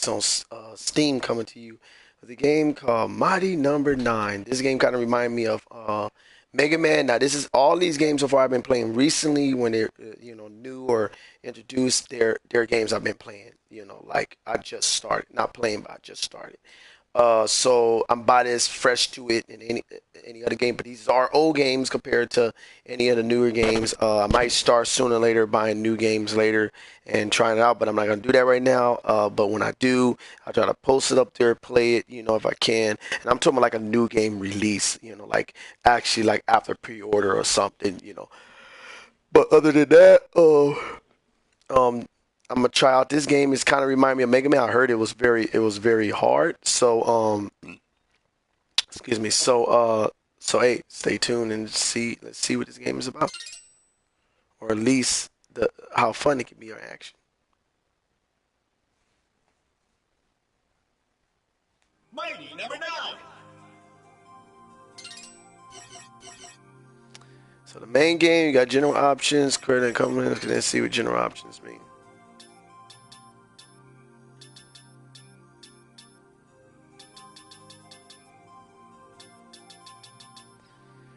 It's on Steam coming to you. The game called Mighty Number Nine. This game kind of reminded me of Mega Man. Now, this is all these games so far I've been playing recently when they're new or introduced. They're games I've been playing. Like I just started, not playing, but I just started. So I'm about as fresh to it in any other game, but these are old games compared to any of the newer games. I might start sooner or later buying new games later and trying it out, but I'm not gonna do that right now. But when I do, I try to post it up there, play it, if I can. And I'm talking about like a new game release, like actually like after pre-order or something. But other than that, um, I'm gonna try out this game. It's kind of remind me of Mega Man. I heard it was very hard. So excuse me. So hey, stay tuned and let's see what this game is about, or at least the how fun it can be or action. Mighty number 9. So the main game, you got general options, credit and company. Let's see what general options mean.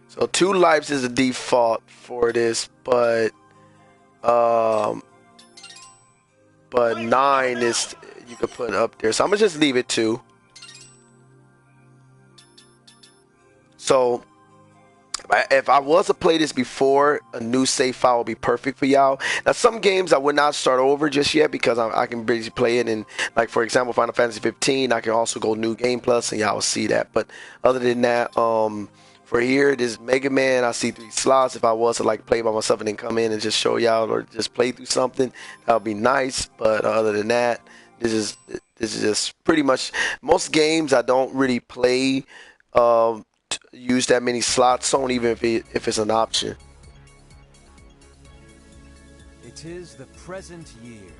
So 2 lives is the default for this, um, but 9 is you could put up there. So I'm gonna just leave it 2. So if I was to play this before, a new save file would be perfect for y'all. Now, some games I would not start over just yet because I can basically play it in, like, for example, Final Fantasy 15. I can also go New Game Plus, and y'all will see that. But other than that, for here, this Mega Man, I see 3 slots. If I was to like play by myself and then come in and just show y'all or just play through something, that would be nice. But other than that, this is just pretty much most games I don't really play. Use that many slots on, even if it's an option. It is the present year.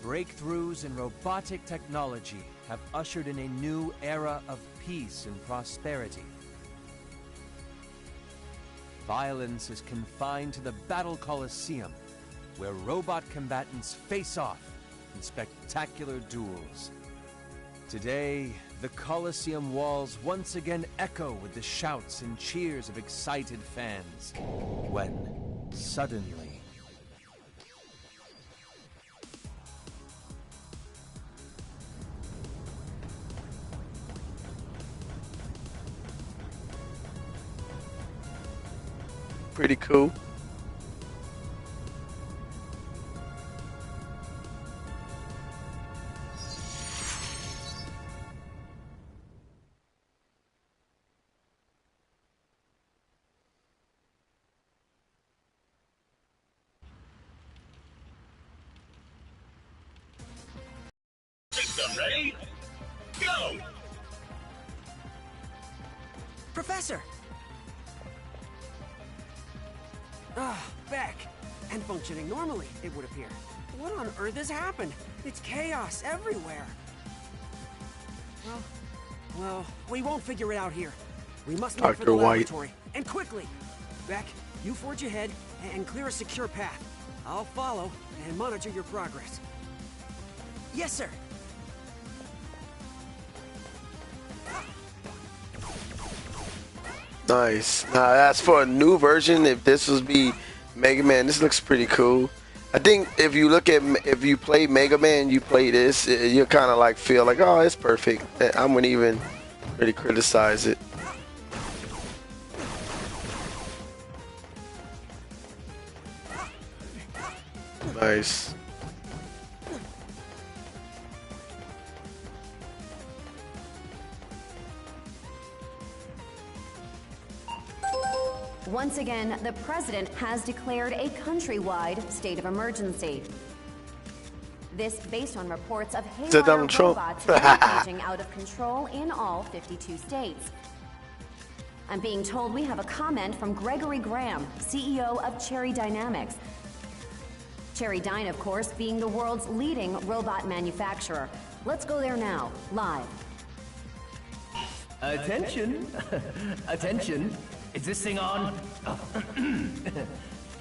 Breakthroughs in robotic technology have ushered in a new era of peace and prosperity. Violence is confined to the Battle Coliseum, where robot combatants face off in spectacular duels. Today, the Coliseum walls once again echo with the shouts and cheers of excited fans, when suddenly... Pretty cool. System ready? Go! Professor! Back. And functioning normally, it would appear. What on earth has happened? It's chaos everywhere. Well, we won't figure it out here. We must make for the Dr. White. laboratory. And quickly! Beck, you forge ahead and clear a secure path. I'll follow and monitor your progress. Yes, sir! Nice. Now that's for a new version. If this was be Mega Man, this looks pretty cool. I think if you play Mega Man, you play this, you kind of like feel like, oh, it's perfect. I wouldn't even really criticize it. Nice. Once again, the president has declared a countrywide state of emergency. This based on reports of haywire Donald Trump? robots rampaging out of control in all 52 states. I'm being told we have a comment from Gregory Graham, CEO of Cherry Dynamics. Cherry Dyne, of course, being the world's leading robot manufacturer. Let's go there now, live. Attention! Attention! Is this thing on?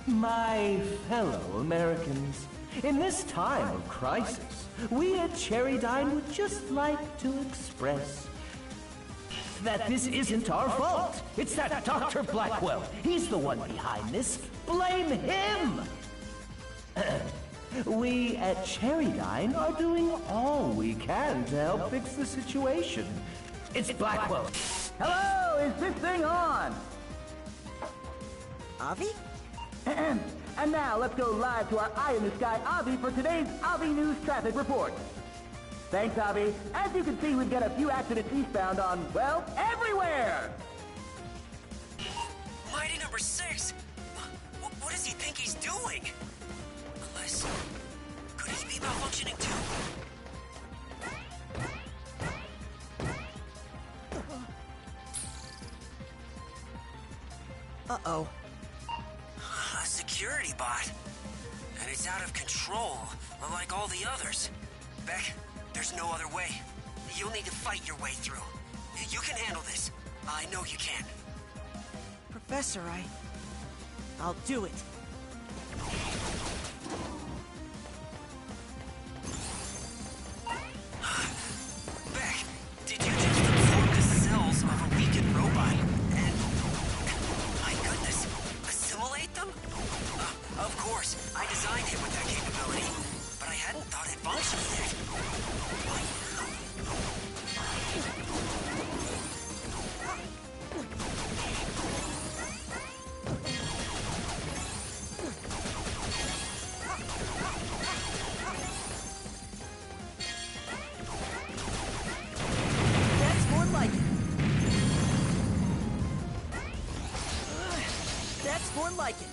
My fellow Americans, In this time of crisis, we at Cherrydyne would just like to express that this isn't our fault. It's that Dr. Blackwell. He's the one behind this. Blame him! We at Cherrydyne are doing all we can to help fix the situation. It's Blackwell. Hello, is this thing on? Avi? And now let's go live to our eye in the sky Avi for today's Avi News traffic report. Thanks, Avi. As you can see, we've got a few accidents eastbound on, well, everywhere! Mighty number 6? What does he think he's doing? Unless... could he be malfunctioning too? Uh-oh. A security bot. And it's out of control, like all the others. Beck, there's no other way. You'll need to fight your way through. You can handle this. I know you can. Professor, I'll do it. Beck, did you just absorb the cells of a weakened robot and... my goodness, assimilate them? Of course, I designed it with that capability, but I hadn't thought it functioned yet. That's more like it. That's more like it.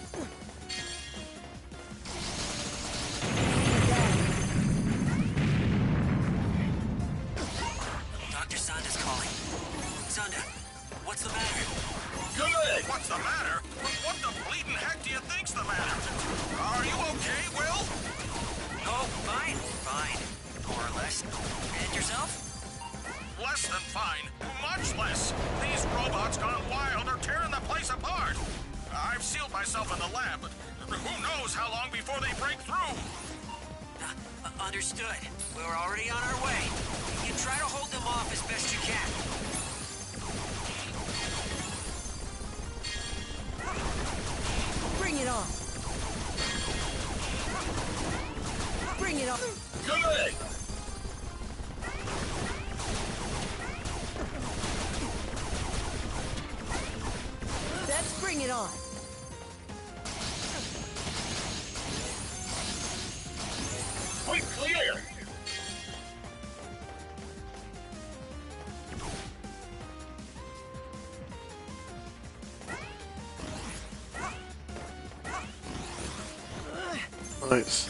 Dr. Sanda's calling. Sanda, what's the matter? Good! What's the matter? What the bleeding heck do you think's the matter? Are you okay, Will? Oh, fine. Fine. More or less. And yourself? Less than fine. Much less. These robots gone wild are tearing the place apart. I've sealed myself in the lab, but who knows how long before they break through? Understood. We're already on our way. You try to hold them off as best you can. Bring it on. Bring it on. Good! Let's bring it on. We clear! Nice.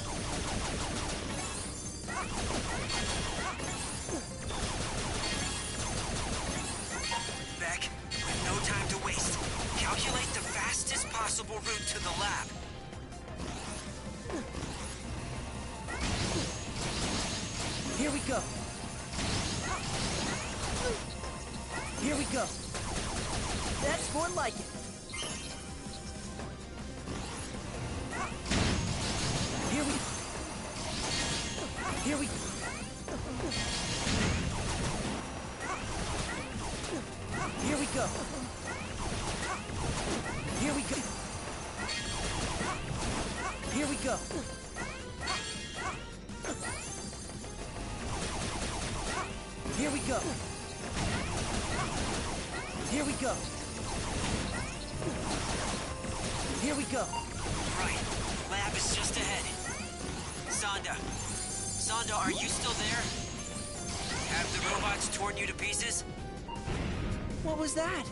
Beck, with no time to waste. Calculate the fastest possible route to the lab. Here we go. Here we go. That's more like it. Here we... Here we... Here we go. Here we go. Here we go. Here we go. Here we go. Here we go. Right. Lab is just ahead. Sanda. Sanda, are you still there? Have the robots torn you to pieces? What was that?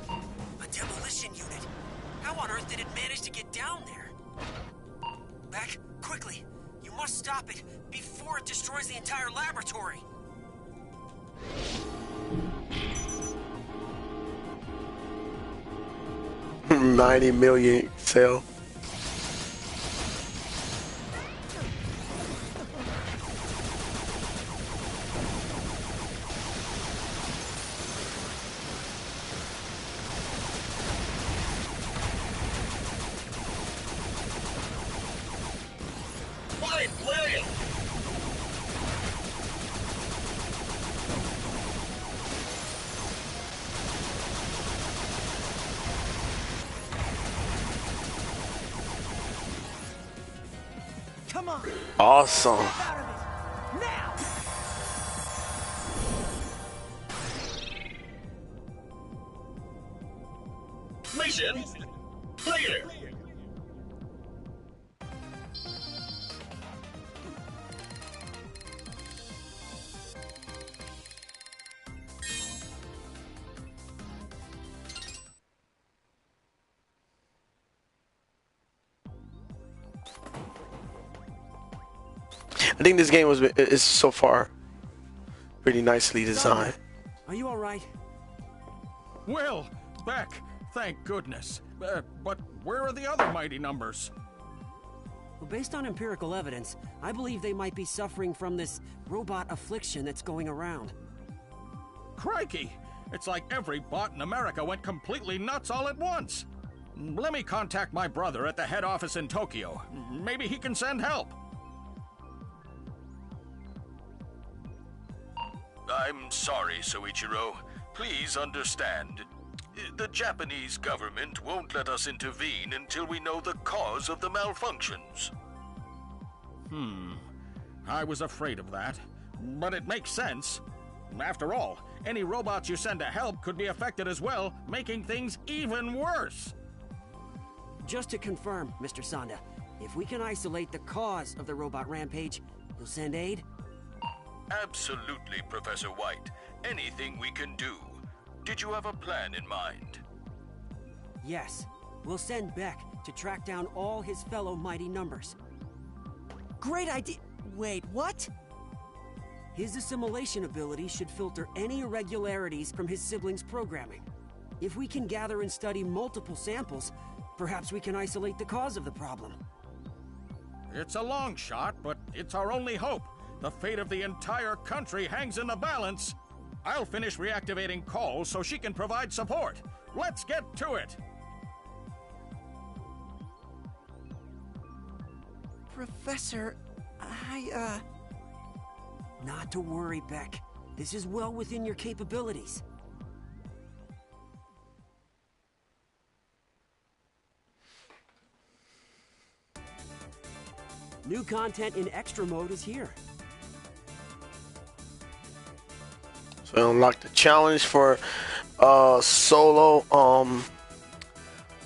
A demolition unit. How on earth did it manage to get down there? Back, quickly. You must stop it before it destroys the entire laboratory. 90 million cell. Quite brilliant. Come on! Awesome. Out of it! Now! Mission clear. I think this game is so far pretty nicely designed. Are you alright? Will, Beck, thank goodness. But where are the other mighty numbers? Well, based on empirical evidence, I believe they might be suffering from this robot affliction that's going around. Crikey! It's like every bot in America went completely nuts all at once. Let me contact my brother at the head office in Tokyo. Maybe he can send help. I'm sorry, Soichiro. Please understand. The Japanese government won't let us intervene until we know the cause of the malfunctions. I was afraid of that. But it makes sense. After all, any robots you send to help could be affected as well, making things even worse. Just to confirm, Mr. Sanda, if we can isolate the cause of the robot rampage, you'll send aid? Absolutely, Professor White. Anything we can do. Did you have a plan in mind? Yes. We'll send Beck to track down all his fellow mighty numbers. Great idea! Wait, what? His assimilation ability should filter any irregularities from his siblings' programming. If we can gather and study multiple samples, perhaps we can isolate the cause of the problem. It's a long shot, but it's our only hope. The fate of the entire country hangs in the balance. I'll finish reactivating Cole so she can provide support. Let's get to it! Professor, Not to worry, Beck. This is well within your capabilities. New content in Extra Mode is here. So unlock the challenge for solo.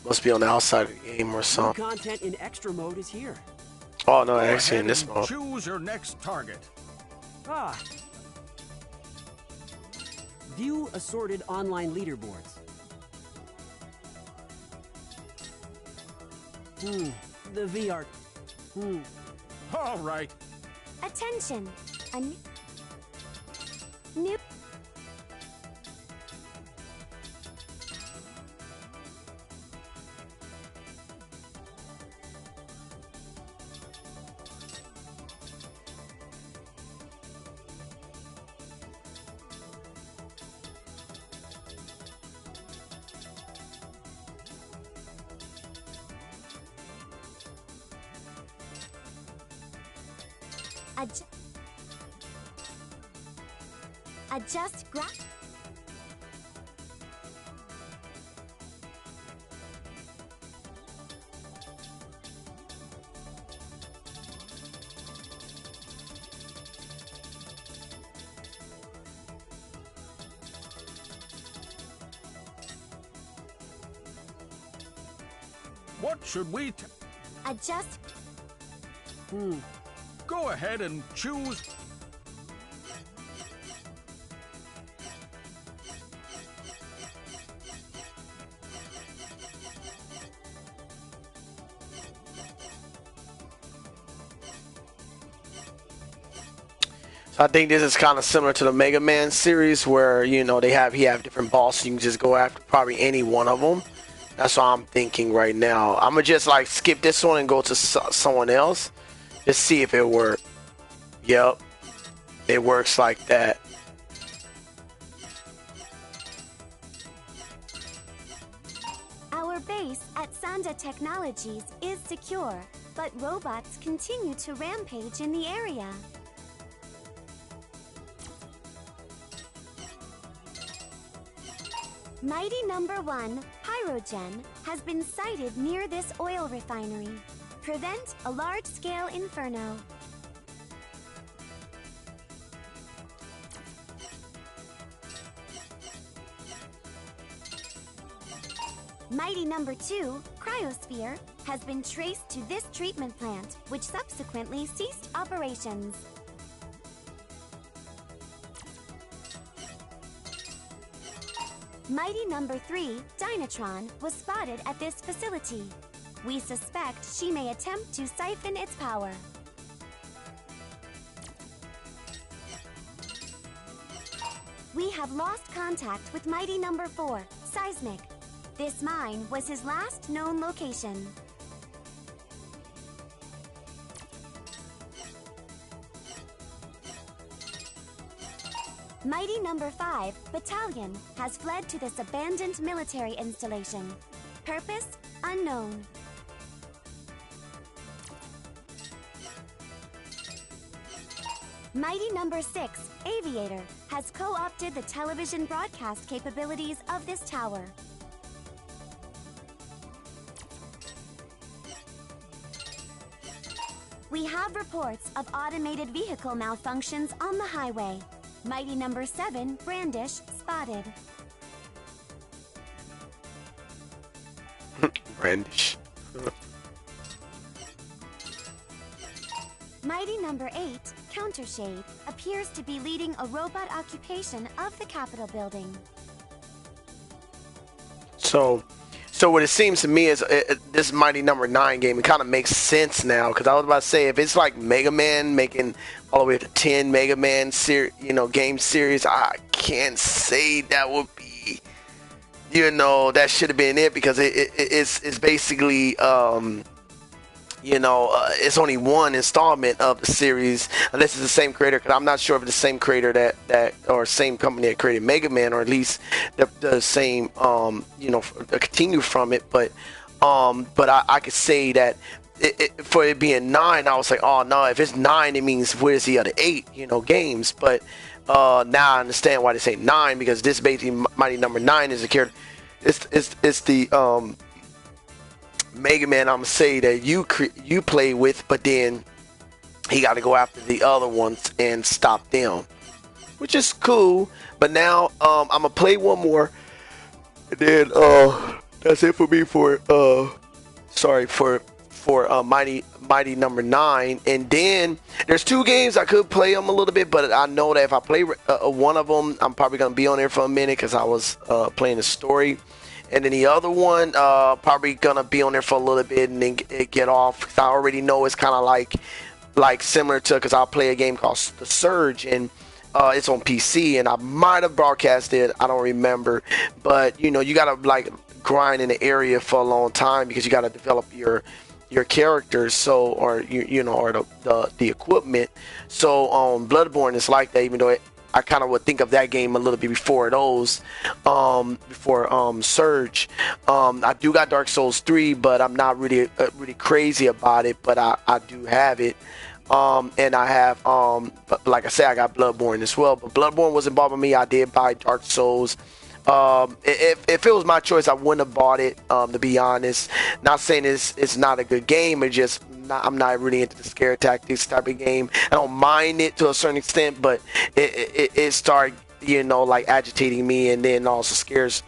Must be on the outside of the game or New something. content in Extra Mode is here. Oh no, Go actually in ahead this and mode. choose your next target. Ah. View assorted online leaderboards. The VR. All right. Attention! A new... Adjust What should we adjust... Go ahead and choose. So I think this is kind of similar to the Mega Man series where, you know, he have different bosses. You can just go after probably any one of them. That's what I'm thinking right now. I'm going to just like skip this one and go to someone else. Just see if it works. Yep. It works like that. Our base at Sanda Technologies is secure. But robots continue to rampage in the area. Mighty Number 1, Pyrogen, has been sighted near this oil refinery. Prevent a large-scale inferno. Mighty Number 2, Cryosphere, has been traced to this treatment plant, which subsequently ceased operations. Mighty Number 3, Dynatron, was spotted at this facility. We suspect she may attempt to siphon its power. We have lost contact with Mighty Number 4, Seismic. This mine was his last known location. Mighty Number 5, Battalion, has fled to this abandoned military installation. Purpose unknown. Mighty Number 6, Aviator, has co-opted the television broadcast capabilities of this tower. We have reports of automated vehicle malfunctions on the highway. Mighty Number 7, Brandish, spotted. Brandish. Mighty Number 8, Countershade, appears to be leading a robot occupation of the Capitol building. So what it seems to me is this Mighty Number 9 game, it kind of makes sense now, because I was about to say, if it's like Mega Man making all the way up to 10 Mega Man game series, I can't say that would be, that should have been it, because it's basically it's only one installment of the series, unless it's the same creator, because I'm not sure if it's the same creator that or same company that created Mega Man, or at least the same continue from it. But I could say that for it being 9, I was like, oh no, if it's 9, it means where's the other 8 games? But now I understand why they say 9, because this basically Mighty Number 9 is a character. It's the Mega Man, I'm gonna say that you play with, but then he got to go after the other ones and stop them, which is cool. But now I'm gonna play one more, and then that's it for me for Mighty Number 9. And then there's 2 games I could play them a little bit, but I know that if I play one of them, I'm probably gonna be on there for a minute because I was playing the story. And then the other one, probably gonna be on there for a little bit and then get off. Cause I already know it's kind of like similar to, because I'll play a game called The Surge, and it's on PC, and I might have broadcasted it, I don't remember. But you gotta like grind in the area for a long time, because you gotta develop your characters, so or the equipment. So Bloodborne is like that, even though I kind of would think of that game a little bit before those, before Surge. I do got Dark Souls 3, but I'm not really crazy about it, but I do have it. And I have, but like I said, I got Bloodborne as well. But Bloodborne wasn't bothering me. I did buy Dark Souls. If it was my choice, I wouldn't have bought it, to be honest. Not saying it's not a good game, it's just I'm not really into the scare tactics type of game. I don't mind it to a certain extent, but it started like agitating me, and then also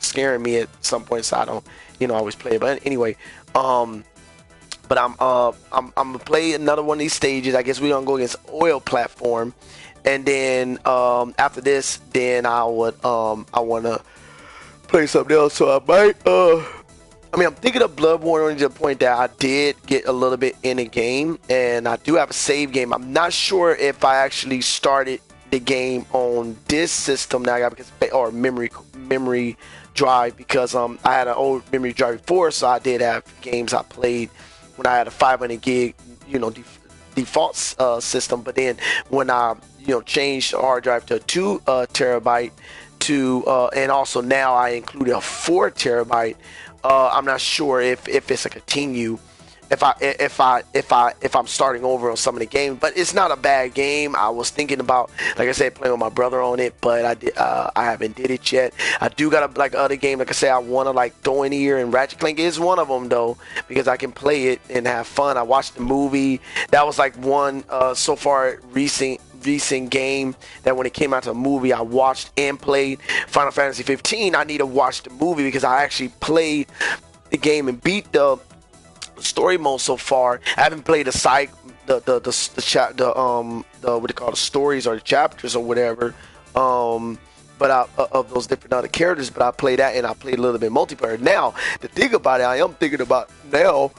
scaring me at some point, so I don't always play it. But anyway, but I'm gonna play another one of these stages. I guess we're gonna go against Oil Platform, and then after this, then I wanna play something else. So I might I'm thinking of Bloodborne only to the point that I did get a little bit in the game, and I do have a save game. I'm not sure if I actually started the game on this system now, or memory drive, because I had an old memory drive before, so I did have games I played when I had a 500 gig, default system. But then when I changed the hard drive to a 2 terabyte and also now I included a 4 terabyte. I'm not sure if it's a continue, if I'm starting over on some of the games. But it's not a bad game. I was thinking about, like I said, playing with my brother on it, but I haven't did it yet. I do got a like other game, like I said, I want to like throw in here, and Ratchet Clank is one of them though, because I can play it and have fun. I watched the movie. That was like one so far recent game that when it came out to a movie I watched and played. Final Fantasy 15, I need to watch the movie because I actually played the game and beat the story mode so far. I haven't played the side the what they call the stories or the chapters or whatever, but of those different other characters, but I played that and I played a little bit multiplayer. Now the thing about it, I am thinking about now,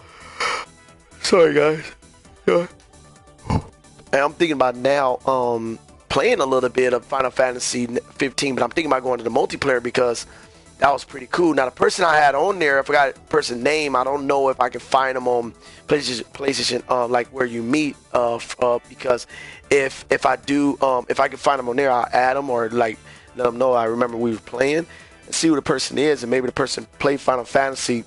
sorry guys, yeah. And I'm thinking about now playing a little bit of Final Fantasy 15, but I'm thinking about going to the multiplayer because that was pretty cool. Now the person I had on there, I forgot the person's name. I don't know if I can find them on PlayStation, like where you meet, because if I do, if I can find them on there, I'll add them or like let them know I remember we were playing and see who the person is, and maybe the person played Final Fantasy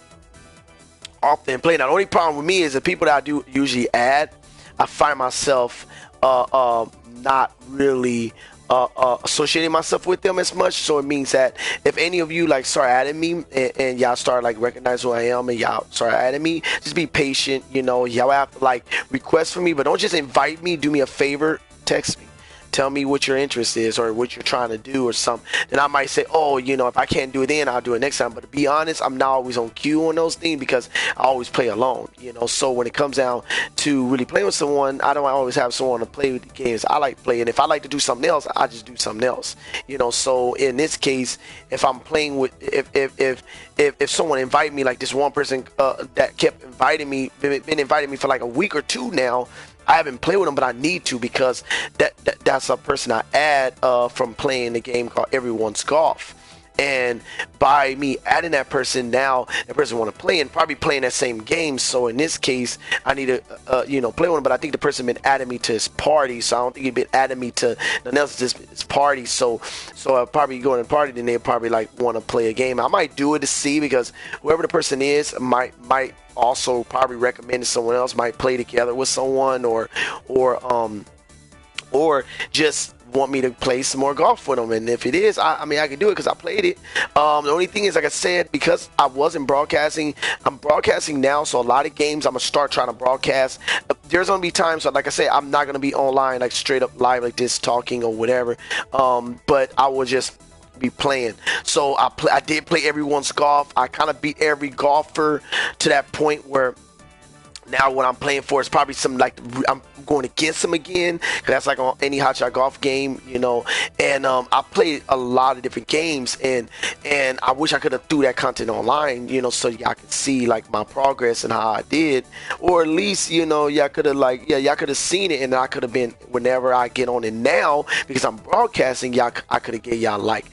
often play. Now the only problem with me is the people that I do usually add, I find myself not really associating myself with them as much. So it means that if any of you like start adding me and y'all start like recognize who I am and y'all start adding me, just be patient. You know, y'all have to like request for me, but don't just invite me. Do me a favor, text me. Tell me what your interest is or what you're trying to do or something. Then I might say, oh, you know, if I can't do it then, I'll do it next time. But to be honest, I'm not always on cue on those things because I always play alone, you know. So when it comes down to really playing with someone, I don't always have someone to play with the games I like playing. If I like to do something else, I just do something else, you know. So in this case, if I'm playing with, if someone invite me, like this one person that kept inviting me, been inviting me for like a week or two now, I haven't played with them, but I need to because that's a person I add from playing the game called Everyone's Golf. And by me adding that person, now that person want to play and probably playing that same game. So in this case, I need to you know, play with him. But I think the person been adding me to his party, so I don't think he'd been adding me to nothing else. Just his party. So I'll probably go to the party, then they'll probably like want to play a game. I might do it to see because whoever the person is might also probably recommend to someone else, might play together with someone or just want me to play some more golf with them. And if it is, I mean, I can do it because I played it. The only thing is, like I said, because I wasn't broadcasting, I'm broadcasting now, so a lot of games I'm gonna start trying to broadcast. There's gonna be times, so like I said, I'm not gonna be online like straight up live like this talking or whatever, but I will just be playing. So I did play Everyone's Golf. I kind of beat every golfer to that point where now what I'm playing for is probably some like I'm going against them again, because that's like on any hot shot golf game, you know. And I played a lot of different games, and I wish I could have threw that content online, you know, so y'all could see like my progress and how I did, or at least, you know, y'all could have like, yeah, y'all could have seen it, and I could have been, whenever I get on it now, because I'm broadcasting, y'all, I could have gave y'all like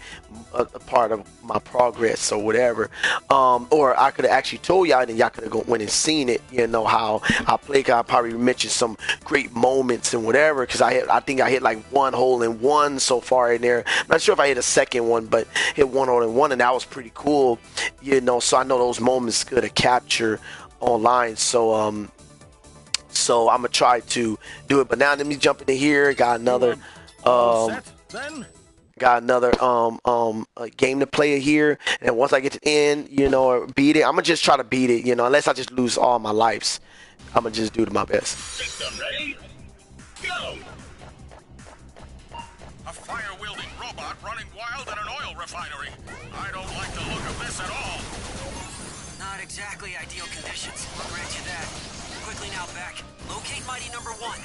a part of my progress or whatever, or I could have actually told y'all, and y'all could have went and seen it, you know, how I played. I probably mentioned some great moments and whatever, because I think I hit like one hole in one so far in there. I'm not sure if I hit a second one, but hit one hole in one, and that was pretty cool, you know. So I know those moments good to capture online. So so I'm gonna try to do it. But now let me jump into here. Got another game to play here, and once I get to the end, you know, or beat it, I'm gonna just try to beat it, you know, unless I just lose all my lives. I'm gonna just do my best. System ready? Go! A fire-wielding robot running wild in an oil refinery. I don't like the look of this at all. Not exactly ideal conditions, I'll grant you that. Quickly now, Beck. Locate Mighty Number 1.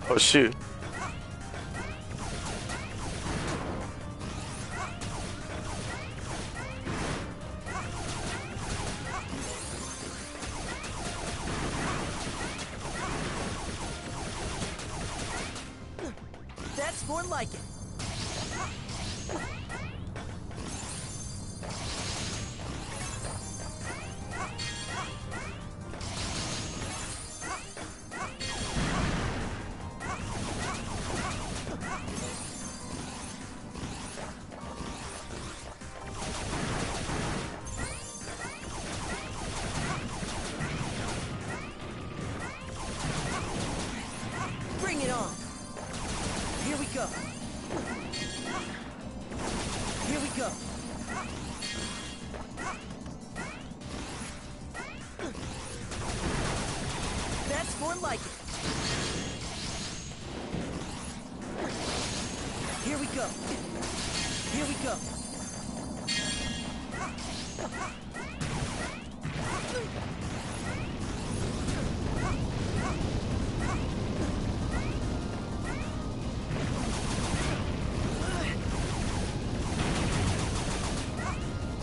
Oh shoot. That's more like it. That's more like it. Here we go. Here we go.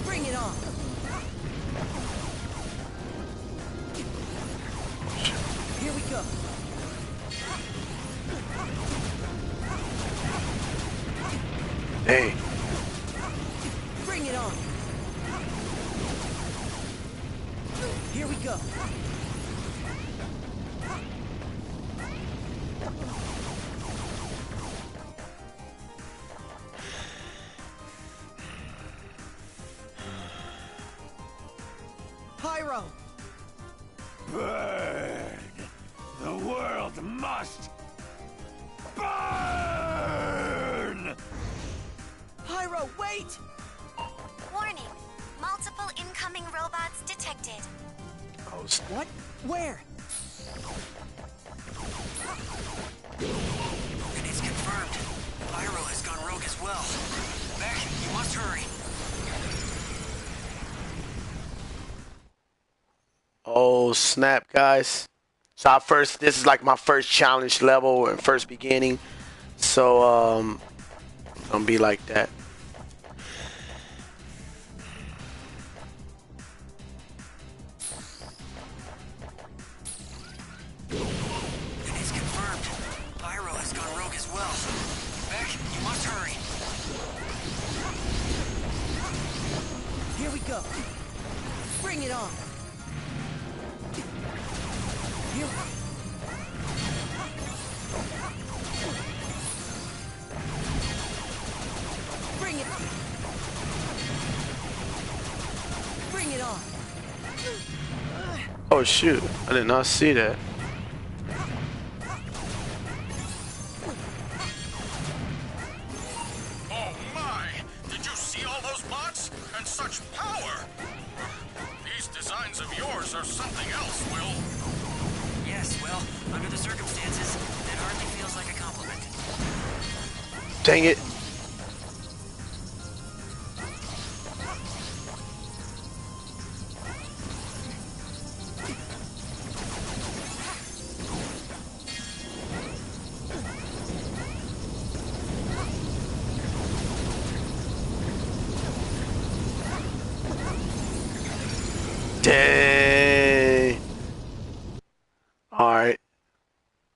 Bring it on. Here we go. Hey. Bring it on. Here we go. Pyro. Burn! The world must burn! Pyro, wait! Warning. Multiple incoming robots detected. Oh, What? Where? And it's confirmed. Pyro has gone rogue as well. Beck, you must hurry. oh snap, guys. So this is like my first challenge level and first beginning. So gonna be like that. And it's confirmed. Pyro has gone rogue as well. Beck, you must hurry. Here we go. Bring it on. Here. Bring it. Bring it on. Oh shoot, I did not see that. Oh my! Did you see all those bots? And such power! These designs of yours are something else, Will. Yes, well, under the circumstances, that hardly feels like a compliment. Dang it. Dang. Alright.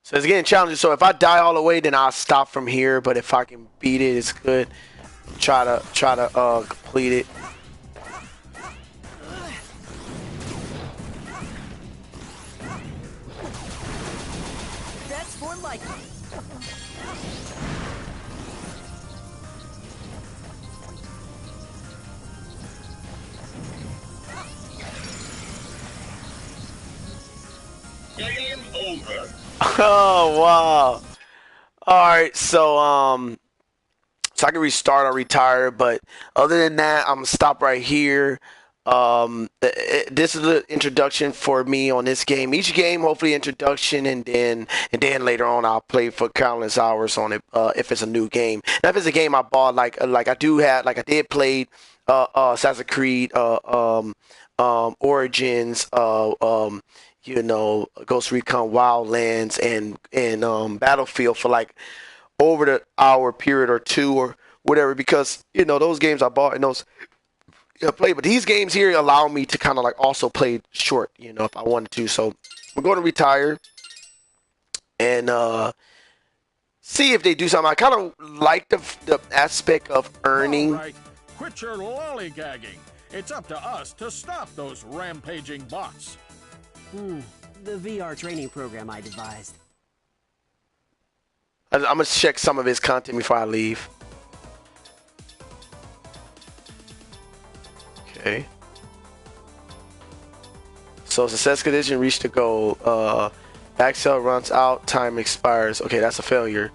So it's getting challenging. So if I die all the way, then I'll stop from here. But if I can beat it, it's good. Try to complete it. That's more like it. Game over. Oh wow. Alright, so so I can restart or retire, but other than that, I'm gonna stop right here. This is the introduction for me on this game. Each game, hopefully, introduction, and then later on, I'll play for countless hours on it. If it's a new game, now if it's a game I bought, like I did play Assassin's Creed, Origins, Ghost Recon Wildlands, and Battlefield for like over the hour period or two or whatever, because those games I bought and those play, but these games here allow me to kind of like also play short, if I wanted to. So we're going to retire and see if they do something. I kind of like the aspect of earning. All right, quit your lollygagging. It's up to us to stop those rampaging bots. The VR training program I devised. I'm gonna check some of his content before I leave. Okay. So success condition reached the goal. Back cell runs out. Time expires. Okay, that's a failure.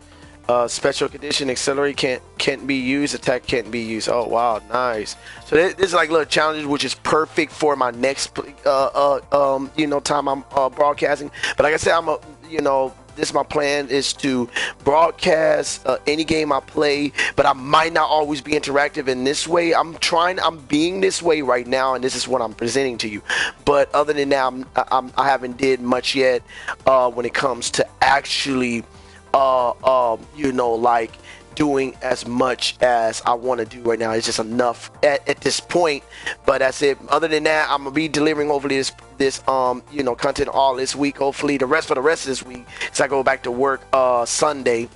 Special condition, accelerate can't be used, attack can't be used. Oh wow, nice. So this is like little challenges, which is perfect for my next time I'm broadcasting. But like I said, this is my plan, is to broadcast any game I play, but I might not always be interactive in this way. I'm being this way right now, and this is what I'm presenting to you. But other than that, I haven't did much yet when it comes to actually like doing as much as I want to do right now. It's just enough at this point. But that's it. Other than that, I'm gonna be delivering hopefully this content all this week. Hopefully the rest of this week, because I go back to work Sunday,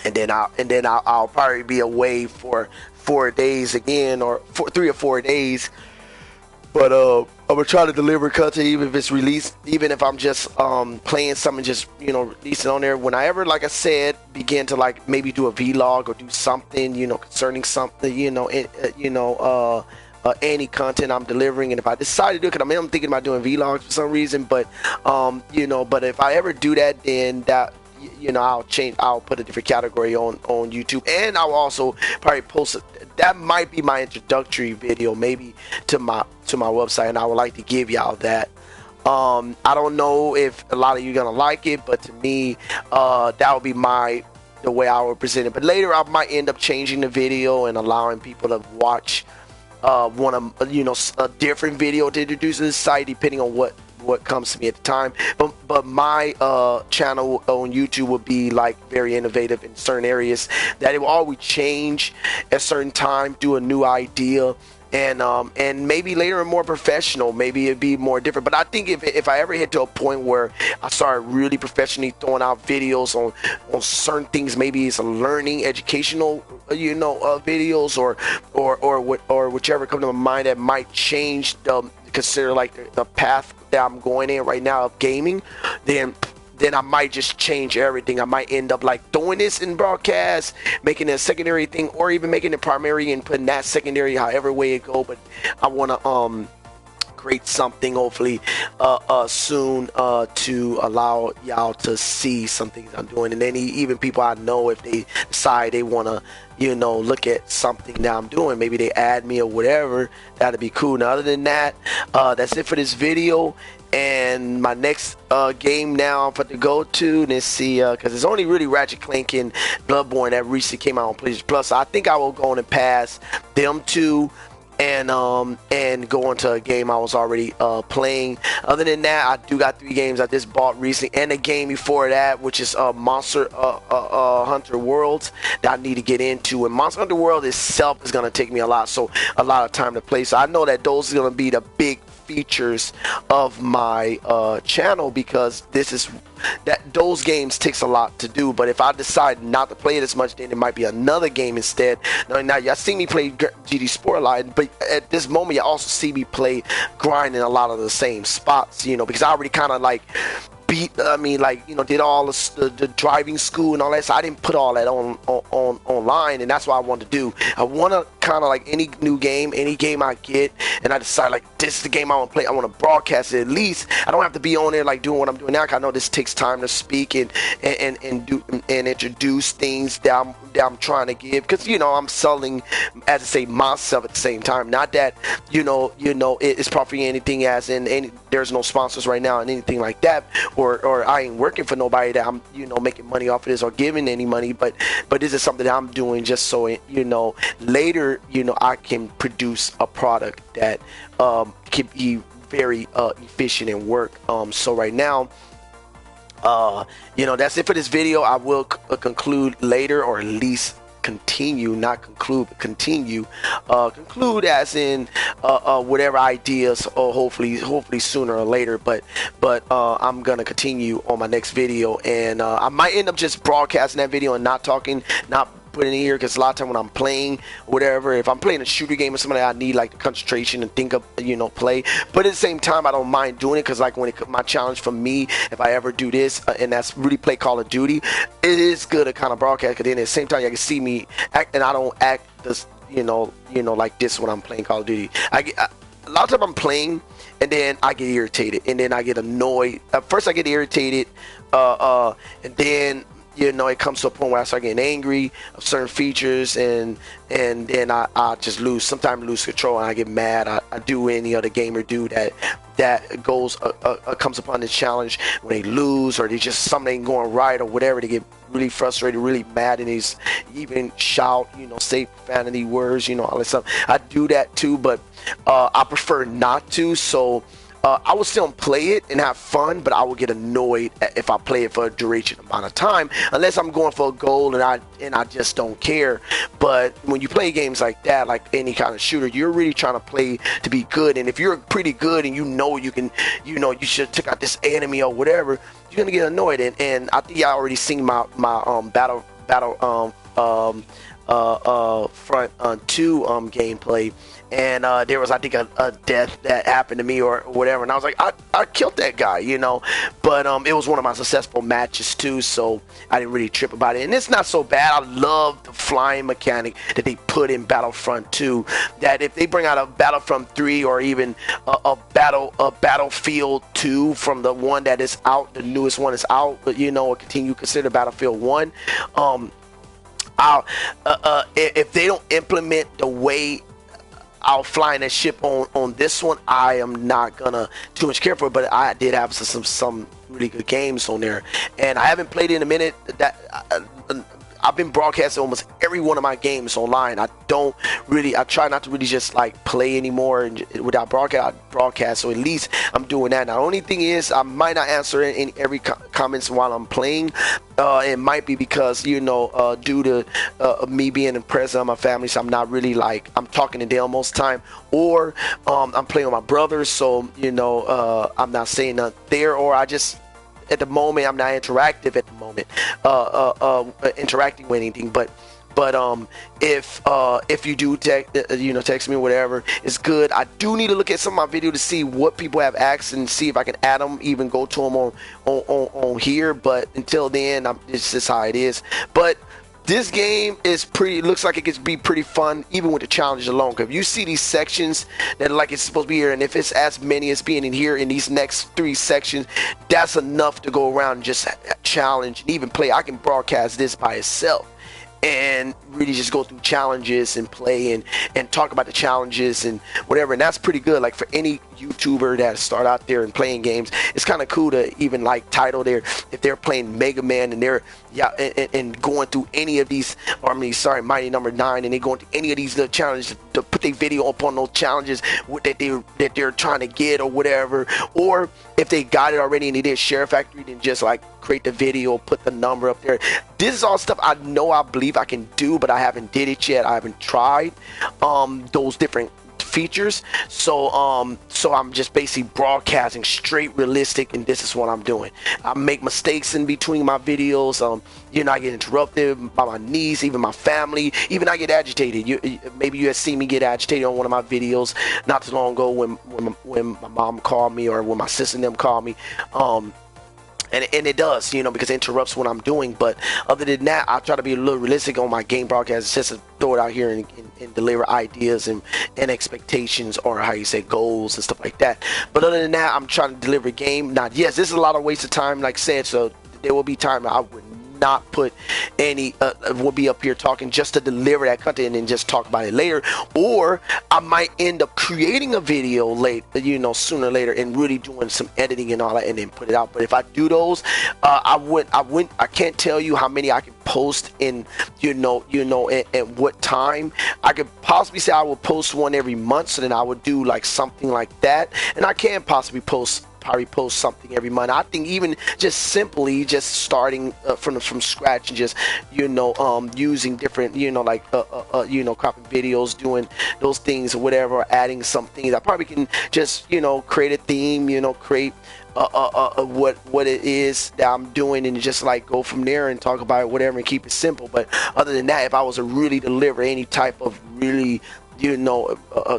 and then I'll probably be away for 4 days again, or 3 or 4 days. But I'm gonna try to deliver content, even if it's released, even if I'm just playing something, just releasing on there. When I ever, like I said, begin to like maybe do a vlog or do something, concerning something, any content I'm delivering, and if I decide to do it, because I'm thinking about doing vlogs for some reason, but but if I ever do that, then that. I'll put a different category on YouTube, and I'll also probably post it. That might be my introductory video, maybe to my website, and I would like to give y'all that. I don't know if a lot of you gonna like it, but to me, that would be the way I would present it. But later, I might end up changing the video and allowing people to watch a different video to introduce to the site, depending on what comes to me at the time. But my channel on YouTube would be like very innovative in certain areas, that it will always change at a certain time, do a new idea, and maybe later more professional, maybe it'd be more different. But I think if I ever hit to a point where I start really professionally throwing out videos on certain things, maybe it's a learning, educational videos, or whichever comes to my mind that might change consider like the path that I'm going in right now of gaming, then I might just change everything. I might end up like doing this in broadcast, making it a secondary thing, or even making it primary and putting that secondary, however way it go. But I want to create something hopefully soon to allow y'all to see some things I'm doing, and then even people I know, if they decide they want to look at something that I'm doing, maybe they add me or whatever, that'd be cool. Now, other than that, that's it for this video. And my next game now I'm about to go to, let's see, because it's only really Ratchet Clank and Bloodborne that recently came out on PlayStation Plus. So I think I will go on and pass them two and go into a game I was already playing. Other than that, I do got 3 games I just bought recently, and a game before that, which is Monster Hunter Worlds, that I need to get into. And Monster Hunter World itself is going to take me a lot of time to play. So I know that those are going to be the big features of my channel, because those games takes a lot to do. But if I decide not to play it as much, then it might be another game instead. Now y'all see me play GD Sport Line, but at this moment you also see me play grinding a lot of the same spots, because I already kind of like did all the driving school and all that. So I didn't put all that on online, and that's what I want to do. I want to kind of like any new game, any game I get, and I decide like this is the game I want to play, I want to broadcast it. At least I don't have to be on there like doing what I'm doing now, because I know this takes time to speak and introduce things that I'm trying to give, because I'm selling, as I say, myself at the same time. Not that it's probably anything as in there's no sponsors right now and anything like that, or I ain't working for nobody that I'm making money off of this or giving any money, but this is something that I'm doing just so later I can produce a product that can be very efficient and work. So right now, that's it for this video. I will conclude later, or at least continue, not conclude, but continue, conclude as in whatever ideas, or hopefully sooner or later, but I'm gonna continue on my next video, and I might end up just broadcasting that video and not put in here, because a lot of time when I'm playing whatever, if I'm playing a shooter game or something, I need like the concentration and think of play. But at the same time, I don't mind doing it, because like my challenge for me, if I ever do this, and that's really play Call of Duty, it is good to kind of broadcast, because then at the same time you can see me act, and I don't act this like this when I'm playing Call of Duty. A lot of time I'm playing, and then I get irritated, and then I get annoyed. At first I get irritated, and then you know, it comes to a point where I start getting angry of certain features, and then I just lose, sometimes lose control, and I get mad. I do any other gamer do that goes comes upon this challenge when they lose, or they just something ain't going right or whatever. They get really frustrated, really mad, and he's even shout, you know, say profanity words, you know, all that stuff. I do that too, but I prefer not to. So I will still play it and have fun, but I will get annoyed if I play it for a duration amount of time, unless I'm going for a goal and I just don't care. But when you play games like that, like any kind of shooter, you're really trying to play to be good. And if you're pretty good and you know you can, you know, you should take out this enemy or whatever, you're gonna get annoyed. And I think I already seen my battle front 2 gameplay, and there was, I think, a death that happened to me or whatever, and I was like, I killed that guy, you know. But it was one of my successful matches too, so I didn't really trip about it, and it's not so bad. I love the flying mechanic that they put in Battlefront 2, that if they bring out a Battlefront 3 or even a Battlefield 2 from the one that is out, the newest one is out, but you know, continue to consider Battlefield 1, if they don't implement the way I'll fly in a ship on this one, I am not gonna too much care for it. But I did have some really good games on there, and I haven't played it in a minute. That I've been broadcasting almost every one of my games online. I try not to really just like play anymore and without broadcast. So at least I'm doing that. Now, the only thing is, I might not answer in every comments while I'm playing. It might be because, you know, due to me being in present of my family, so I'm not really like, I'm talking to Dale most of the time, or I'm playing with my brothers, so, you know, I'm not saying nothing there, or I just, at the moment, I'm not interactive at the moment, interacting with anything. But if you do text me or whatever, it's good. I do need to look at some of my video to see what people have asked and see if I can add them, even go to them on here. But until then, it's just how it is. But this game is looks like it gets be pretty fun, even with the challenges alone. Because if you see these sections that are like it's supposed to be here, and if it's as many as being in here in these next 3 sections, that's enough to go around and just challenge and even play. I can broadcast this by itself and really just go through challenges and play and talk about the challenges and whatever, and that's pretty good. Like for any YouTuber that start out there and playing games, it's kind of cool to even like title their, if they're playing Mega Man and they're and going through any of these, or I mean, sorry, Mighty Number 9, and they going through any of these little challenges to put their video up on those challenges that they're trying to get or whatever. Or if they got it already and they did Share Factory, then just like create the video, put the number up there. This is all stuff I know, I believe I can do, but I haven't did it yet. I haven't tried those different features. So I'm just basically broadcasting straight realistic, and this is what I'm doing. I make mistakes in between my videos. You know, I get interrupted by my niece, even my family, even I get agitated. Maybe you have seen me get agitated on one of my videos not too long ago when my mom called me, or when my sister and them called me. And it does, you know, because it interrupts what I'm doing. But other than that, I try to be a little realistic on my game broadcasts, just to throw it out here and deliver ideas and expectations, or how you say, goals and stuff like that. But other than that, I'm trying to deliver a game. Now, yes, this is a lot of waste of time, like I said, so there will be time I would not put any will be up here talking just to deliver that content and just talk about it later, or I might end up creating a video late, you know, sooner or later, and really doing some editing and all that, and then put it out. But if I do those, I can't tell you how many I can post in, you know, at what time. I could possibly say I will post one every month, so then I would do like something like that, and I can possibly probably post something every month. I think even just simply just starting from scratch and just, you know, using different, you know, like you know, copying videos, doing those things or whatever, or adding some things. I probably can just, you know, create a theme, you know, create what it is that I'm doing, and just like go from there and talk about it, whatever, and keep it simple. But other than that, if I was to really deliver any type of really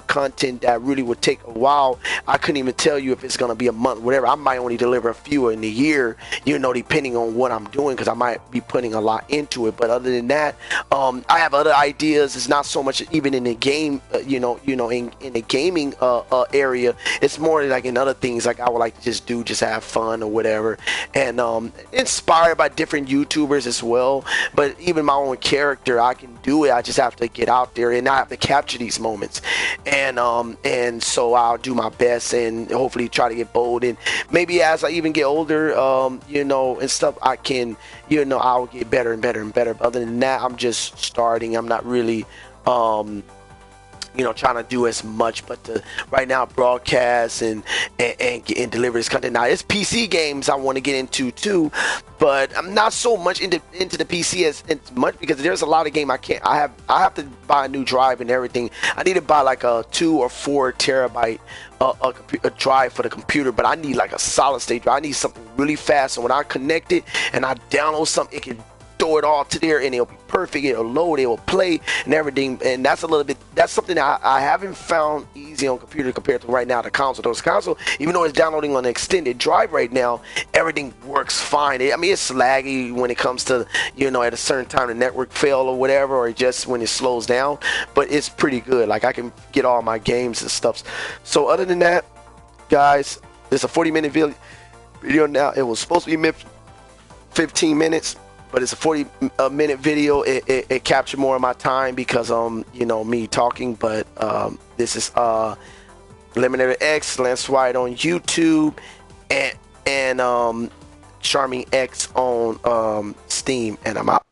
content that really would take a while, I couldn't even tell you if it's gonna be a month, whatever. I might only deliver a few in the year, depending on what I'm doing, because I might be putting a lot into it. But other than that, I have other ideas. It's not so much even in the game, in the gaming area. It's more like in other things, like I would like to just have fun or whatever, and inspired by different YouTubers as well. But even my own character, I can do it. I just have to get out there and I have to capture these moments, and so I'll do my best and hopefully try to get bold. And maybe as I even get older, and stuff, I can, I'll get better and better and better. But other than that, I'm just starting. I'm not really trying to do as much, but right now broadcast and deliver this content. Now it's PC games I want to get into too, but I'm not so much into the PC as much, because there's a lot of game I have to buy a new drive and everything. I need to buy like a 2 or 4 terabyte a drive for the computer, but I need like a solid state drive. I need something really fast, and when I connect it and I download something, it can throw it all to there and it'll be perfect. It'll load, it will play and everything. And that's something that I haven't found easy on computer compared to right now the console. Those console, even though it's downloading on an extended drive right now, everything works fine. It's laggy when it comes to at a certain time the network fail or whatever, or just when it slows down, but it's pretty good. Like I can get all my games and stuff. So other than that, guys, it's a 40-minute video now. It was supposed to be 15 minutes, but it's a 40-minute video. It captured more of my time because me talking. But this is EliminaterX, Lance White on YouTube, and Charming X on Steam, and I'm out.